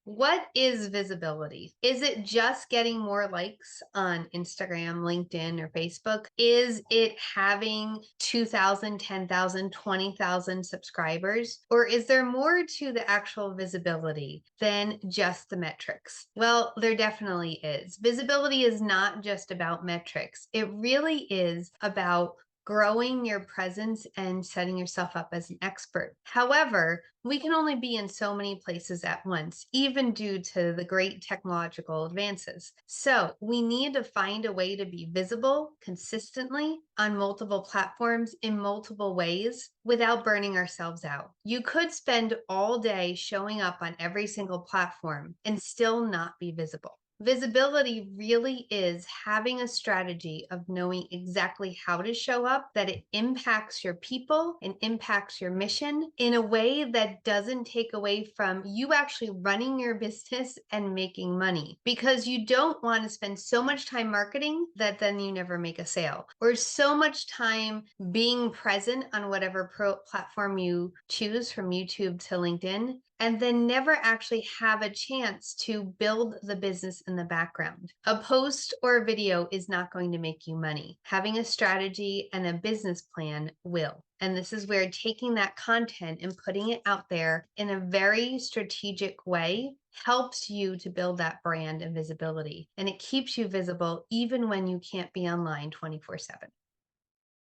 What is visibility? Is it just getting more likes on Instagram, LinkedIn, or Facebook? Is it having 2,000, 10,000, 20,000 subscribers? Or is there more to the actual visibility than just the metrics? Well, there definitely is. Visibility is not just about metrics. It really is about growing your presence and setting yourself up as an expert. However, we can only be in so many places at once, even due to the great technological advances. So we need to find a way to be visible consistently on multiple platforms in multiple ways without burning ourselves out. You could spend all day showing up on every single platform and still not be visible. Visibility really is having a strategy of knowing exactly how to show up, that it impacts your people and impacts your mission in a way that doesn't take away from you actually running your business and making money. Because you don't want to spend so much time marketing that then you never make a sale, or so much time being present on whatever platform you choose from YouTube to LinkedIn and then never actually have a chance to build the business in the background. A post or a video is not going to make you money. Having a strategy and a business plan will. And this is where taking that content and putting it out there in a very strategic way helps you to build that brand and visibility. And it keeps you visible even when you can't be online 24/7.